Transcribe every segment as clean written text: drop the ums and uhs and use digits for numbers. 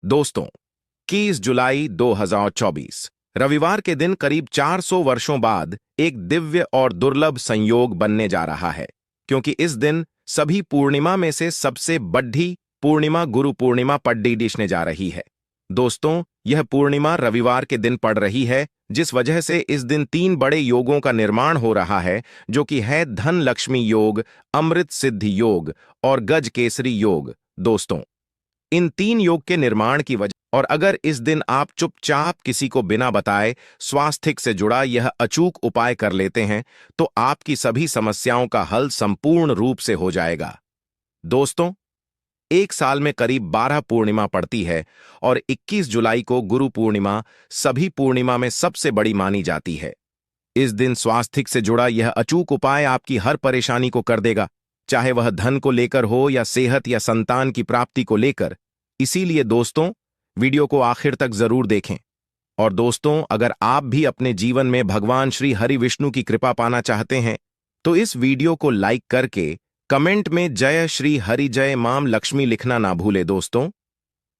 दोस्तों, 21 जुलाई 2024 रविवार के दिन करीब 400 वर्षों बाद एक दिव्य और दुर्लभ संयोग बनने जा रहा है, क्योंकि इस दिन सभी पूर्णिमा में से सबसे बड़ी पूर्णिमा गुरु पूर्णिमा पड़ने जा रही है। दोस्तों, यह पूर्णिमा रविवार के दिन पड़ रही है, जिस वजह से इस दिन 3 बड़े योगों का निर्माण हो रहा है, जो कि है धन लक्ष्मी योग, अमृत सिद्धि योग और गज केसरी योग। दोस्तों, इन 3 योग के निर्माण की वजह और अगर इस दिन आप चुपचाप किसी को बिना बताए स्वास्थ्य से जुड़ा यह अचूक उपाय कर लेते हैं, तो आपकी सभी समस्याओं का हल संपूर्ण रूप से हो जाएगा। दोस्तों, एक साल में करीब 12 पूर्णिमा पड़ती है और 21 जुलाई को गुरु पूर्णिमा सभी पूर्णिमा में सबसे बड़ी मानी जाती है। इस दिन स्वास्थ्य से जुड़ा यह अचूक उपाय आपकी हर परेशानी को कर देगा, चाहे वह धन को लेकर हो या सेहत या संतान की प्राप्ति को लेकर। इसीलिए दोस्तों, वीडियो को आखिर तक जरूर देखें। और दोस्तों, अगर आप भी अपने जीवन में भगवान श्री हरि विष्णु की कृपा पाना चाहते हैं, तो इस वीडियो को लाइक करके कमेंट में जय श्री हरि जय माम लक्ष्मी लिखना ना भूले। दोस्तों,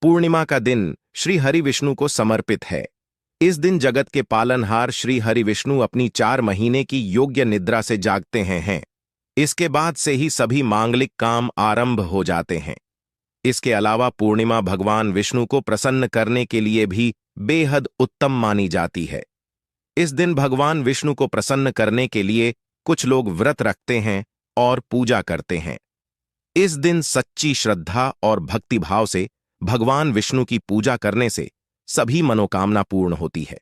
पूर्णिमा का दिन श्री हरि विष्णु को समर्पित है। इस दिन जगत के पालनहार श्री हरि विष्णु अपनी 4 महीने की योग्य निद्रा से जागते हैं। इसके बाद से ही सभी मांगलिक काम आरंभ हो जाते हैं। इसके अलावा पूर्णिमा भगवान विष्णु को प्रसन्न करने के लिए भी बेहद उत्तम मानी जाती है। इस दिन भगवान विष्णु को प्रसन्न करने के लिए कुछ लोग व्रत रखते हैं और पूजा करते हैं। इस दिन सच्ची श्रद्धा और भक्तिभाव से भगवान विष्णु की पूजा करने से सभी मनोकामना पूर्ण होती है।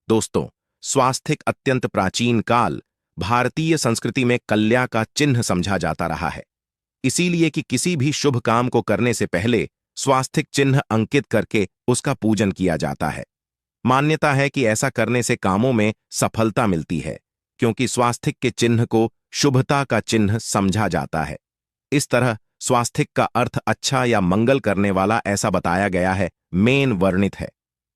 दोस्तों, स्वास्थ्य अत्यंत प्राचीन काल भारतीय संस्कृति में कल्या का चिन्ह समझा जाता रहा है। इसीलिए कि किसी भी शुभ काम को करने से पहले स्वास्थ्य चिन्ह अंकित करके उसका पूजन किया जाता है। मान्यता है कि ऐसा करने से कामों में सफलता मिलती है, क्योंकि स्वास्थ्य के चिन्ह को शुभता का चिन्ह समझा जाता है। इस तरह स्वास्थ्य का अर्थ अच्छा या मंगल करने वाला ऐसा बताया गया है, मेन वर्णित है।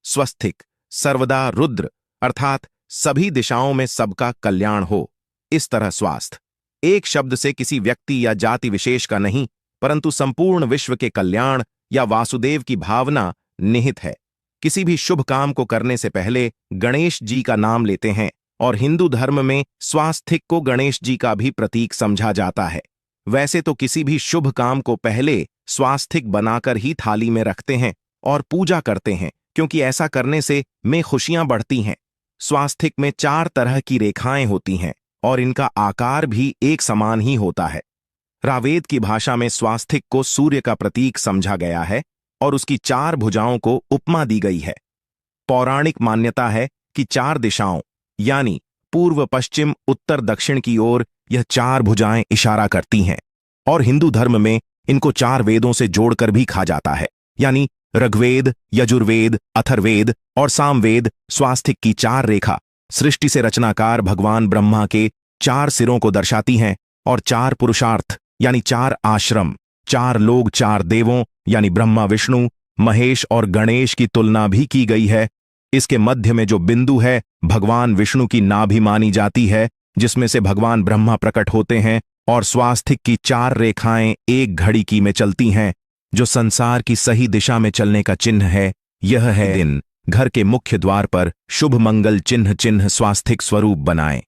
स्वस्तिक सर्वदा रुद्र, अर्थात सभी दिशाओं में सबका कल्याण हो। इस तरह स्वास्थ्य एक शब्द से किसी व्यक्ति या जाति विशेष का नहीं, परंतु संपूर्ण विश्व के कल्याण या वासुदेव की भावना निहित है। किसी भी शुभ काम को करने से पहले गणेश जी का नाम लेते हैं और हिंदू धर्म में स्वास्थ्य को गणेश जी का भी प्रतीक समझा जाता है। वैसे तो किसी भी शुभ काम को पहले स्वास्थ्य बनाकर ही थाली में रखते हैं और पूजा करते हैं, क्योंकि ऐसा करने से में खुशियां बढ़ती हैं। स्वास्थ्य में 4 तरह की रेखाएं होती हैं और इनका आकार भी एक समान ही होता है। रावेद की भाषा में स्वास्थ्य को सूर्य का प्रतीक समझा गया है और उसकी 4 भुजाओं को उपमा दी गई है। पौराणिक मान्यता है कि 4 दिशाओं यानी पूर्व पश्चिम उत्तर दक्षिण की ओर यह 4 भुजाएं इशारा करती हैं, और हिंदू धर्म में इनको 4 वेदों से जोड़कर भी कहा जाता है, यानी ऋग्वेद, यजुर्वेद, अथर्ववेद और सामवेद। स्वास्थ्य की 4 रेखा सृष्टि से रचनाकार भगवान ब्रह्मा के 4 सिरों को दर्शाती हैं और 4 पुरुषार्थ यानी 4 आश्रम, 4 लोग, 4 देवों यानी ब्रह्मा, विष्णु, महेश और गणेश की तुलना भी की गई है। इसके मध्य में जो बिंदु है भगवान विष्णु की नाभि मानी जाती है, जिसमें से भगवान ब्रह्मा प्रकट होते हैं, और स्वास्थ्य की 4 रेखाएं एक घड़ी की में चलती हैं, जो संसार की सही दिशा में चलने का चिन्ह है। यह है दिन घर के मुख्य द्वार पर शुभ मंगल चिन्ह स्वास्थ्य स्वरूप बनाएं।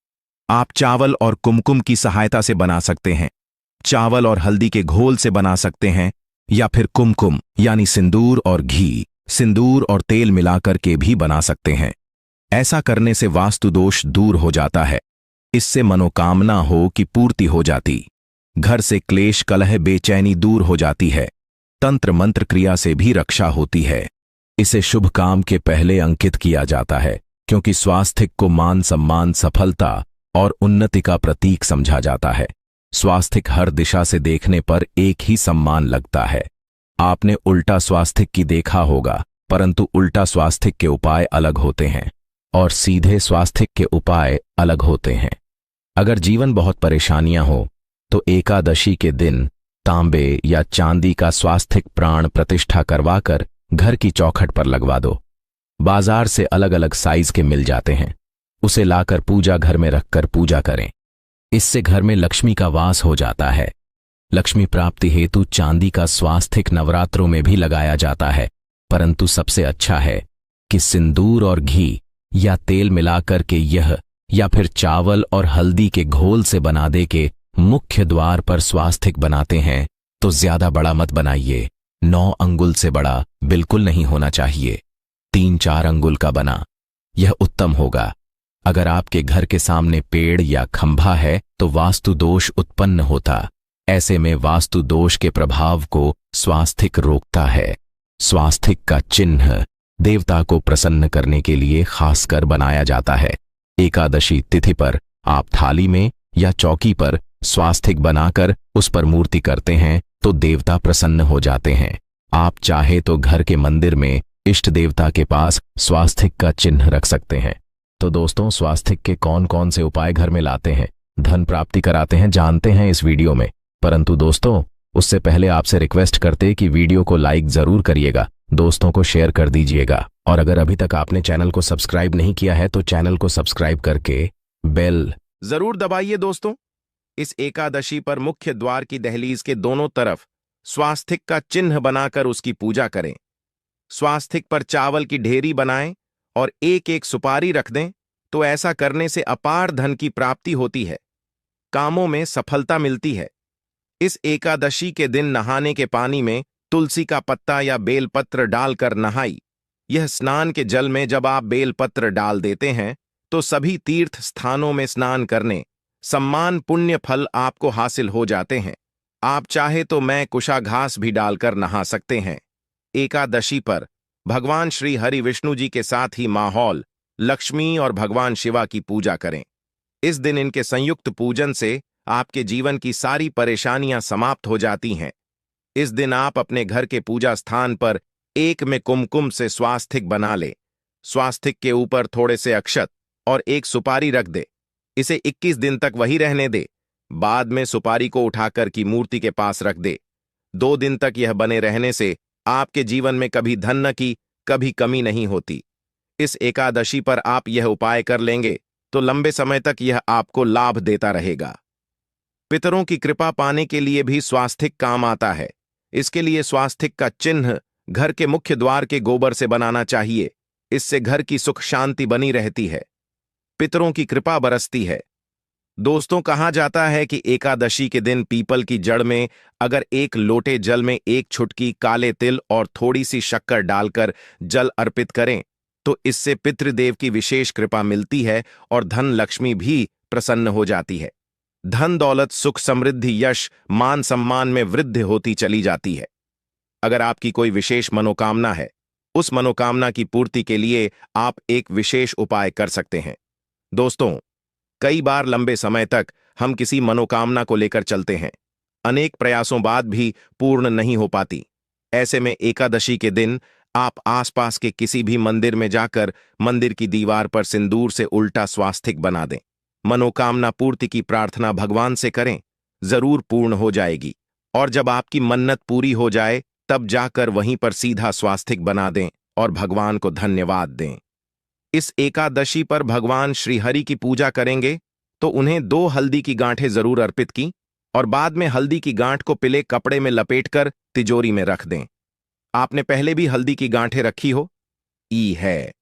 आप चावल और कुमकुम की सहायता से बना सकते हैं, चावल और हल्दी के घोल से बना सकते हैं, या फिर कुमकुम यानी सिंदूर और घी, सिंदूर और तेल मिलाकर के भी बना सकते हैं। ऐसा करने से वास्तु दोष दूर हो जाता है। इससे मनोकामना हो की पूर्ति हो जाती, घर से क्लेश कलह बेचैनी दूर हो जाती है, तंत्र मंत्र क्रिया से भी रक्षा होती है। इसे शुभ काम के पहले अंकित किया जाता है, क्योंकि स्वास्थ्य को मान सम्मान, सफलता और उन्नति का प्रतीक समझा जाता है। स्वास्थ्य हर दिशा से देखने पर एक ही सम्मान लगता है। आपने उल्टा स्वास्थ्य की देखा होगा, परंतु उल्टा स्वास्थ्य के उपाय अलग होते हैं और सीधे स्वास्थ्य के उपाय अलग होते हैं। अगर जीवन बहुत परेशानियां हो तो एकादशी के दिन तांबे या चांदी का स्वास्थ्य प्राण प्रतिष्ठा करवाकर घर की चौखट पर लगवा दो। बाजार से अलग अलग साइज के मिल जाते हैं, उसे लाकर पूजा घर में रखकर पूजा करें। इससे घर में लक्ष्मी का वास हो जाता है। लक्ष्मी प्राप्ति हेतु चांदी का स्वास्थ्य नवरात्रों में भी लगाया जाता है। परंतु सबसे अच्छा है कि सिंदूर और घी या तेल मिलाकर के यह या फिर चावल और हल्दी के घोल से बना दे के मुख्य द्वार पर स्वास्तिक बनाते हैं तो ज्यादा बड़ा मत बनाइए। 9 अंगुल से बड़ा बिल्कुल नहीं होना चाहिए। 3-4 अंगुल का बना यह उत्तम होगा। अगर आपके घर के सामने पेड़ या खंभा है तो वास्तु दोष उत्पन्न होता। ऐसे में वास्तु दोष के प्रभाव को स्वास्तिक रोकता है। स्वास्तिक का चिन्ह देवता को प्रसन्न करने के लिए खासकर बनाया जाता है। एकादशी तिथि पर आप थाली में या चौकी पर स्वास्तिक बनाकर उस पर मूर्ति करते हैं तो देवता प्रसन्न हो जाते हैं। आप चाहे तो घर के मंदिर में इष्ट देवता के पास स्वास्तिक का चिन्ह रख सकते हैं। तो दोस्तों, स्वास्तिक के कौन कौन से उपाय घर में लाते हैं, धन प्राप्ति कराते हैं, जानते हैं इस वीडियो में। परंतु दोस्तों, उससे पहले आपसे रिक्वेस्ट करते कि वीडियो को लाइक जरूर करिएगा, दोस्तों को शेयर कर दीजिएगा, और अगर अभी तक आपने चैनल को सब्सक्राइब नहीं किया है तो चैनल को सब्सक्राइब करके बेल जरूर दबाइए। दोस्तों, इस एकादशी पर मुख्य द्वार की दहलीज के दोनों तरफ स्वास्तिक का चिन्ह बनाकर उसकी पूजा करें। स्वास्तिक पर चावल की ढेरी बनाएं और एक एक सुपारी रख दें तो ऐसा करने से अपार धन की प्राप्ति होती है, कामों में सफलता मिलती है। इस एकादशी के दिन नहाने के पानी में तुलसी का पत्ता या बेलपत्र डालकर नहाई। यह स्नान के जल में जब आप बेलपत्र डाल देते हैं तो सभी तीर्थ स्थानों में स्नान करने सम्मान पुण्य फल आपको हासिल हो जाते हैं। आप चाहे तो मैं कुशाघास भी डालकर नहा सकते हैं। एकादशी पर भगवान श्री हरि विष्णु जी के साथ ही माहौल लक्ष्मी और भगवान शिवा की पूजा करें। इस दिन इनके संयुक्त पूजन से आपके जीवन की सारी परेशानियां समाप्त हो जाती हैं। इस दिन आप अपने घर के पूजा स्थान पर एक में कुमकुम से स्वास्तिक बना ले। स्वास्तिक के ऊपर थोड़े से अक्षत और एक सुपारी रख दे। इसे 21 दिन तक वही रहने दे। बाद में सुपारी को उठाकर की मूर्ति के पास रख दे। 2 दिन तक यह बने रहने से आपके जीवन में कभी धन न की कभी कमी नहीं होती। इस एकादशी पर आप यह उपाय कर लेंगे तो लंबे समय तक यह आपको लाभ देता रहेगा। पितरों की कृपा पाने के लिए भी स्वास्तिक काम आता है। इसके लिए स्वास्तिक का चिन्ह घर के मुख्य द्वार के गोबर से बनाना चाहिए। इससे घर की सुख शांति बनी रहती है, पितरों की कृपा बरसती है। दोस्तों, कहा जाता है कि एकादशी के दिन पीपल की जड़ में अगर 1 लोटे जल में 1 छुटकी काले तिल और थोड़ी सी शक्कर डालकर जल अर्पित करें तो इससे पितृदेव की विशेष कृपा मिलती है और धन लक्ष्मी भी प्रसन्न हो जाती है। धन दौलत सुख समृद्धि यश मान सम्मान में वृद्धि होती चली जाती है। अगर आपकी कोई विशेष मनोकामना है, उस मनोकामना की पूर्ति के लिए आप एक विशेष उपाय कर सकते हैं। दोस्तों, कई बार लंबे समय तक हम किसी मनोकामना को लेकर चलते हैं, अनेक प्रयासों बाद भी पूर्ण नहीं हो पाती। ऐसे में एकादशी के दिन आप आसपास के किसी भी मंदिर में जाकर मंदिर की दीवार पर सिंदूर से उल्टा स्वास्तिक बना दें। मनोकामना पूर्ति की प्रार्थना भगवान से करें, जरूर पूर्ण हो जाएगी। और जब आपकी मन्नत पूरी हो जाए तब जाकर वहीं पर सीधा स्वास्तिक बना दें और भगवान को धन्यवाद दें। इस एकादशी पर भगवान श्री हरि की पूजा करेंगे तो उन्हें 2 हल्दी की गांठें जरूर अर्पित की और बाद में हल्दी की गांठ को पीले कपड़े में लपेटकर तिजोरी में रख दें। आपने पहले भी हल्दी की गांठें रखी हो है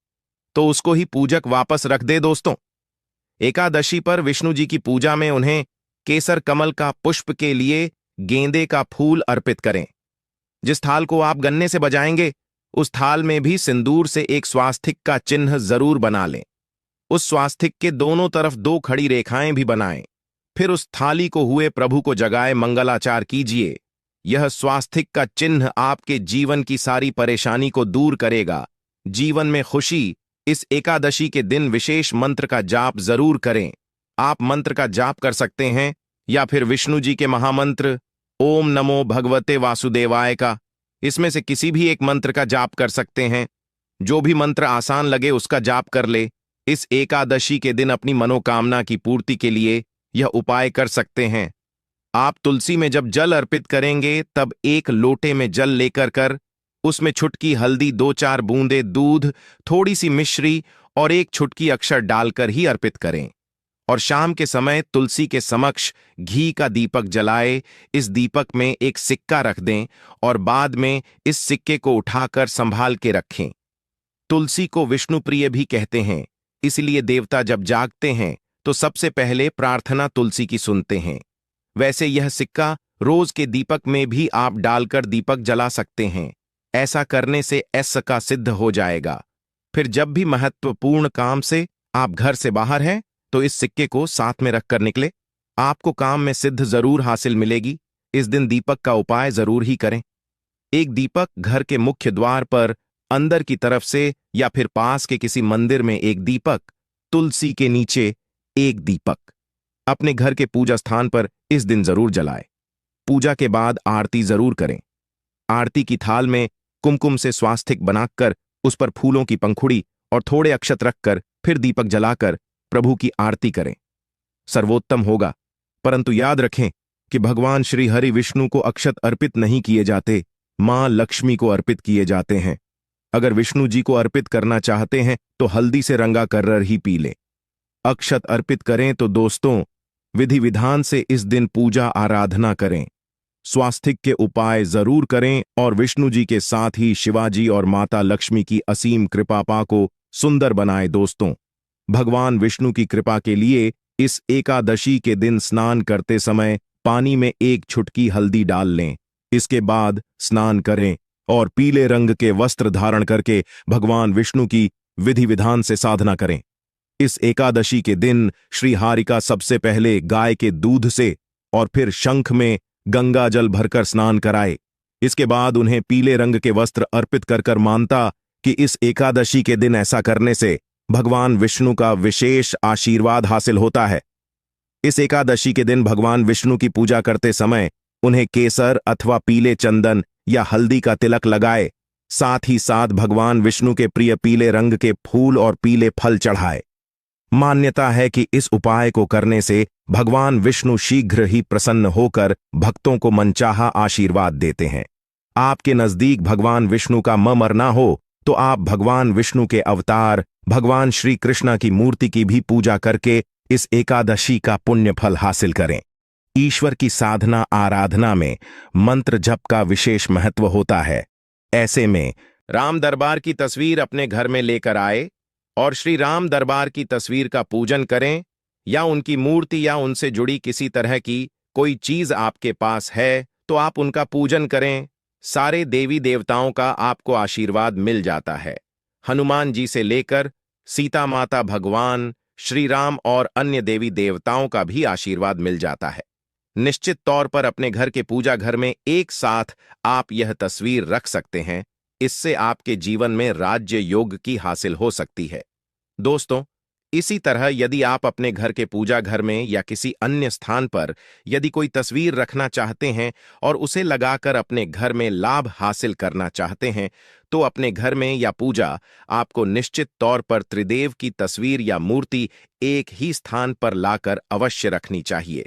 तो उसको ही पूजक वापस रख दे। दोस्तों, एकादशी पर विष्णु जी की पूजा में उन्हें केसर कमल का पुष्प के लिए गेंदे का फूल अर्पित करें। जिस थाल को आप गन्ने से बजाएंगे उस थाल में भी सिंदूर से एक स्वास्तिक का चिन्ह जरूर बना लें। उस स्वास्तिक के दोनों तरफ 2 खड़ी रेखाएं भी बनाएं। फिर उस थाली को हुए प्रभु को जगाए मंगलाचार कीजिए। यह स्वास्तिक का चिन्ह आपके जीवन की सारी परेशानी को दूर करेगा, जीवन में खुशी। इस एकादशी के दिन विशेष मंत्र का जाप जरूर करें। आप मंत्र का जाप कर सकते हैं या फिर विष्णु जी के महामंत्र ओम नमो भगवते वासुदेवाय का, इसमें से किसी भी एक मंत्र का जाप कर सकते हैं। जो भी मंत्र आसान लगे उसका जाप कर ले। इस एकादशी के दिन अपनी मनोकामना की पूर्ति के लिए यह उपाय कर सकते हैं। आप तुलसी में जब जल अर्पित करेंगे तब 1 लोटे में जल लेकर उसमें छुटकी हल्दी, 2-4 बूंदे दूध, थोड़ी सी मिश्री और 1 छुटकी अक्षर डालकर ही अर्पित करें और शाम के समय तुलसी के समक्ष घी का दीपक जलाए। इस दीपक में एक सिक्का रख दें और बाद में इस सिक्के को उठाकर संभाल के रखें। तुलसी को विष्णु प्रिय भी कहते हैं, इसलिए देवता जब जागते हैं तो सबसे पहले प्रार्थना तुलसी की सुनते हैं। वैसे यह सिक्का रोज के दीपक में भी आप डालकर दीपक जला सकते हैं। ऐसा करने से ऐसा का सिद्ध हो जाएगा। फिर जब भी महत्वपूर्ण काम से आप घर से बाहर हैं तो इस सिक्के को साथ में रखकर निकले। आपको काम में सिद्ध जरूर हासिल मिलेगी। इस दिन दीपक का उपाय जरूर ही करें। एक दीपक घर के मुख्य द्वार पर अंदर की तरफ से या फिर पास के किसी मंदिर में एक दीपक, तुलसी के नीचे एक दीपक अपने घर के पूजा स्थान पर इस दिन जरूर जलाए। पूजा के बाद आरती जरूर करें। आरती की थाल में कुमकुम से स्वास्तिक बनाकर उस पर फूलों की पंखुड़ी और थोड़े अक्षत रखकर फिर दीपक जलाकर प्रभु की आरती करें। सर्वोत्तम होगा। परंतु याद रखें कि भगवान श्री हरि विष्णु को अक्षत अर्पित नहीं किए जाते, मां लक्ष्मी को अर्पित किए जाते हैं। अगर विष्णु जी को अर्पित करना चाहते हैं तो हल्दी से रंगा कर्रर ही पी लें। अक्षत अर्पित करें तो दोस्तों विधि विधान से इस दिन पूजा आराधना करें। स्वास्तिक के उपाय जरूर करें और विष्णु जी के साथ ही शिवाजी और माता लक्ष्मी की असीम कृपा पा को सुंदर बनाए। दोस्तों, भगवान विष्णु की कृपा के लिए इस एकादशी के दिन स्नान करते समय पानी में एक चुटकी हल्दी डाल लें। इसके बाद स्नान करें और पीले रंग के वस्त्र धारण करके भगवान विष्णु की विधि विधान से साधना करें। इस एकादशी के दिन श्री हारिका सबसे पहले गाय के दूध से और फिर शंख में गंगा जल भरकर स्नान कराए। इसके बाद उन्हें पीले रंग के वस्त्र अर्पित कर मानता कि इस एकादशी के दिन ऐसा करने से भगवान विष्णु का विशेष आशीर्वाद हासिल होता है। इस एकादशी के दिन भगवान विष्णु की पूजा करते समय उन्हें केसर अथवा पीले चंदन या हल्दी का तिलक लगाए। साथ ही साथ भगवान विष्णु के प्रिय पीले रंग के फूल और पीले फल चढ़ाए। मान्यता है कि इस उपाय को करने से भगवान विष्णु शीघ्र ही प्रसन्न होकर भक्तों को मनचाहा आशीर्वाद देते हैं। आपके नजदीक भगवान विष्णु का मरना हो तो आप भगवान विष्णु के अवतार भगवान श्री कृष्ण की मूर्ति की भी पूजा करके इस एकादशी का पुण्य फल हासिल करें। ईश्वर की साधना आराधना में मंत्र जप का विशेष महत्व होता है। ऐसे में राम दरबार की तस्वीर अपने घर में लेकर आए और श्री राम दरबार की तस्वीर का पूजन करें, या उनकी मूर्ति या उनसे जुड़ी किसी तरह की कोई चीज आपके पास है तो आप उनका पूजन करें। सारे देवी देवताओं का आपको आशीर्वाद मिल जाता है। हनुमान जी से लेकर सीता माता, भगवान श्री राम और अन्य देवी देवताओं का भी आशीर्वाद मिल जाता है। निश्चित तौर पर अपने घर के पूजा घर में एक साथ आप यह तस्वीर रख सकते हैं। इससे आपके जीवन में राज्य योग की हासिल हो सकती है। दोस्तों, इसी तरह यदि आप अपने घर के पूजा घर में या किसी अन्य स्थान पर यदि कोई तस्वीर रखना चाहते हैं और उसे लगाकर अपने घर में लाभ हासिल करना चाहते हैं तो अपने घर में या पूजा आपको निश्चित तौर पर त्रिदेव की तस्वीर या मूर्ति एक ही स्थान पर लाकर अवश्य रखनी चाहिए।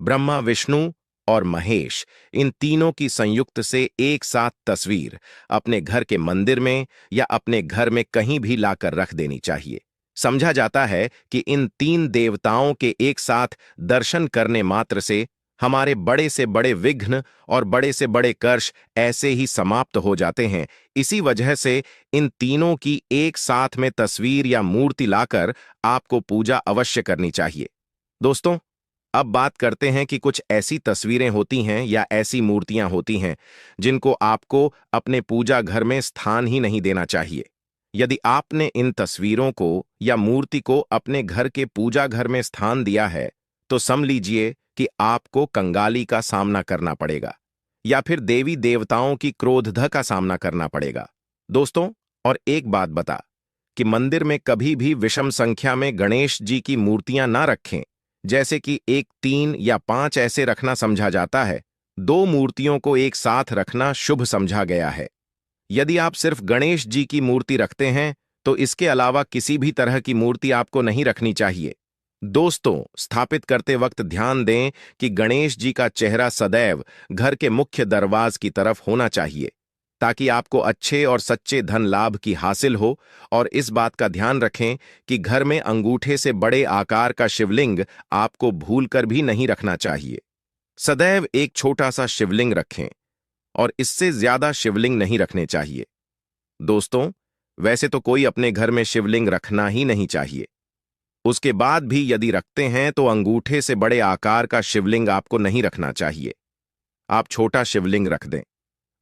ब्रह्मा, विष्णु और महेश, इन तीनों की संयुक्त से एक साथ तस्वीर अपने घर के मंदिर में या अपने घर में कहीं भी लाकर रख देनी चाहिए। समझा जाता है कि इन तीन देवताओं के एक साथ दर्शन करने मात्र से हमारे बड़े से बड़े विघ्न और बड़े से बड़े कर्ष ऐसे ही समाप्त हो जाते हैं। इसी वजह से इन तीनों की एक साथ में तस्वीर या मूर्ति लाकर आपको पूजा अवश्य करनी चाहिए। दोस्तों, अब बात करते हैं कि कुछ ऐसी तस्वीरें होती हैं या ऐसी मूर्तियां होती हैं जिनको आपको अपने पूजा घर में स्थान ही नहीं देना चाहिए। यदि आपने इन तस्वीरों को या मूर्ति को अपने घर के पूजा घर में स्थान दिया है तो समझ लीजिए कि आपको कंगाली का सामना करना पड़ेगा या फिर देवी देवताओं की क्रोध का सामना करना पड़ेगा। दोस्तों, और एक बात बता कि मंदिर में कभी भी विषम संख्या में गणेश जी की मूर्तियां ना रखें, जैसे कि 1, 3 या 5 ऐसे रखना समझा जाता है। 2 मूर्तियों को एक साथ रखना शुभ समझा गया है। यदि आप सिर्फ गणेश जी की मूर्ति रखते हैं तो इसके अलावा किसी भी तरह की मूर्ति आपको नहीं रखनी चाहिए। दोस्तों, स्थापित करते वक्त ध्यान दें कि गणेश जी का चेहरा सदैव घर के मुख्य दरवाज की तरफ होना चाहिए। ताकि आपको अच्छे और सच्चे धन लाभ की हासिल हो। और इस बात का ध्यान रखें कि घर में अंगूठे से बड़े आकार का शिवलिंग आपको भूलकर भी नहीं रखना चाहिए। सदैव एक छोटा सा शिवलिंग रखें और इससे ज्यादा शिवलिंग नहीं रखने चाहिए। दोस्तों, वैसे तो कोई अपने घर में शिवलिंग रखना ही नहीं चाहिए। उसके बाद भी यदि रखते हैं तो अंगूठे से बड़े आकार का शिवलिंग आपको नहीं रखना चाहिए। आप छोटा शिवलिंग रख दें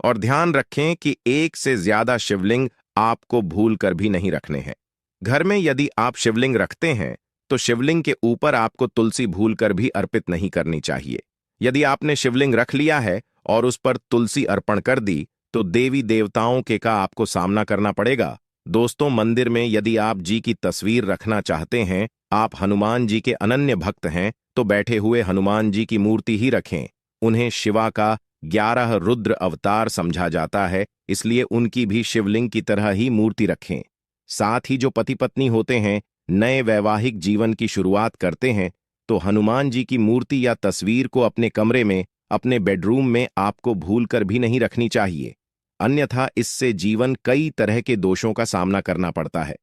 और ध्यान रखें कि एक से ज्यादा शिवलिंग आपको भूल कर भी नहीं रखने हैं। घर में यदि आप शिवलिंग रखते हैं तो शिवलिंग के ऊपर आपको तुलसी भूल कर भी अर्पित नहीं करनी चाहिए। यदि आपने शिवलिंग रख लिया है और उस पर तुलसी अर्पण कर दी तो देवी देवताओं के का आपको सामना करना पड़ेगा। दोस्तों, मंदिर में यदि आप जी की तस्वीर रखना चाहते हैं, आप हनुमान जी के अनन्य भक्त हैं, तो बैठे हुए हनुमान जी की मूर्ति ही रखें। उन्हें शिवा का 11 रुद्र अवतार समझा जाता है, इसलिए उनकी भी शिवलिंग की तरह ही मूर्ति रखें। साथ ही जो पति पत्नी होते हैं, नए वैवाहिक जीवन की शुरुआत करते हैं, तो हनुमान जी की मूर्ति या तस्वीर को अपने कमरे में, अपने बेडरूम में आपको भूलकर भी नहीं रखनी चाहिए। अन्यथा इससे जीवन कई तरह के दोषों का सामना करना पड़ता है।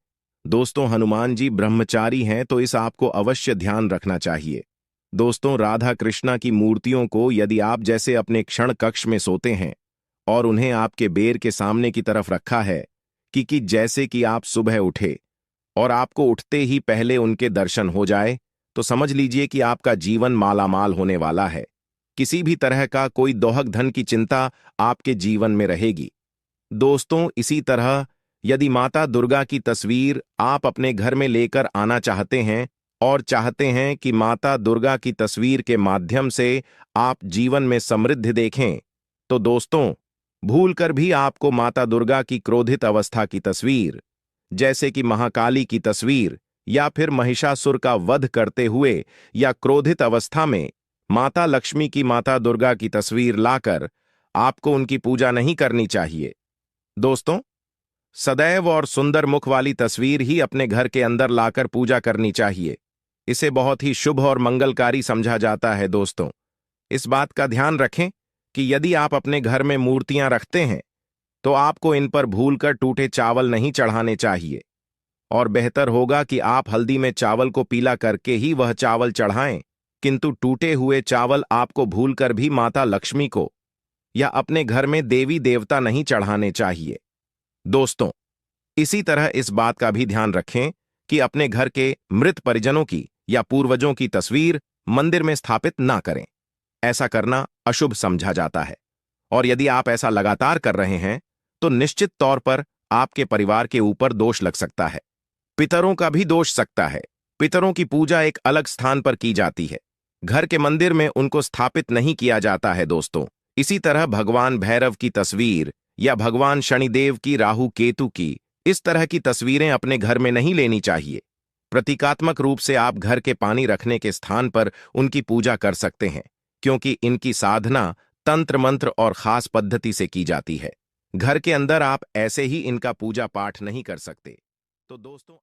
दोस्तों, हनुमान जी ब्रह्मचारी हैं, तो इस आपको अवश्य ध्यान रखना चाहिए। दोस्तों, राधा कृष्णा की मूर्तियों को यदि आप जैसे अपने क्षण कक्ष में सोते हैं और उन्हें आपके बेर के सामने की तरफ रखा है कि जैसे कि आप सुबह उठे और आपको उठते ही पहले उनके दर्शन हो जाए, तो समझ लीजिए कि आपका जीवन मालामाल होने वाला है। किसी भी तरह का कोई दोहक धन की चिंता आपके जीवन में रहेगी। दोस्तों, इसी तरह यदि माता दुर्गा की तस्वीर आप अपने घर में लेकर आना चाहते हैं और चाहते हैं कि माता दुर्गा की तस्वीर के माध्यम से आप जीवन में समृद्धि देखें, तो दोस्तों, भूलकर भी आपको माता दुर्गा की क्रोधित अवस्था की तस्वीर, जैसे कि महाकाली की तस्वीर या फिर महिषासुर का वध करते हुए या क्रोधित अवस्था में माता लक्ष्मी की माता दुर्गा की तस्वीर लाकर आपको उनकी पूजा नहीं करनी चाहिए। दोस्तों, सदैव और सुंदर मुख वाली तस्वीर ही अपने घर के अंदर लाकर पूजा करनी चाहिए। इसे बहुत ही शुभ और मंगलकारी समझा जाता है। दोस्तों, इस बात का ध्यान रखें कि यदि आप अपने घर में मूर्तियां रखते हैं तो आपको इन पर भूलकर टूटे चावल नहीं चढ़ाने चाहिए, और बेहतर होगा कि आप हल्दी में चावल को पीला करके ही वह चावल चढ़ाएं, किंतु टूटे हुए चावल आपको भूलकर भी माता लक्ष्मी को या अपने घर में देवी देवता नहीं चढ़ाने चाहिए। दोस्तों, इसी तरह इस बात का भी ध्यान रखें कि अपने घर के मृत परिजनों की या पूर्वजों की तस्वीर मंदिर में स्थापित ना करें। ऐसा करना अशुभ समझा जाता है, और यदि आप ऐसा लगातार कर रहे हैं तो निश्चित तौर पर आपके परिवार के ऊपर दोष लग सकता है। पितरों का भी दोष सकता है। पितरों की पूजा एक अलग स्थान पर की जाती है, घर के मंदिर में उनको स्थापित नहीं किया जाता है। दोस्तों, इसी तरह भगवान भैरव की तस्वीर या भगवान शनिदेव की, राहु केतु की, इस तरह की तस्वीरें अपने घर में नहीं लेनी चाहिए। प्रतीकात्मक रूप से आप घर के पानी रखने के स्थान पर उनकी पूजा कर सकते हैं, क्योंकि इनकी साधना तंत्र मंत्र और खास पद्धति से की जाती है। घर के अंदर आप ऐसे ही इनका पूजा पाठ नहीं कर सकते। तो दोस्तों,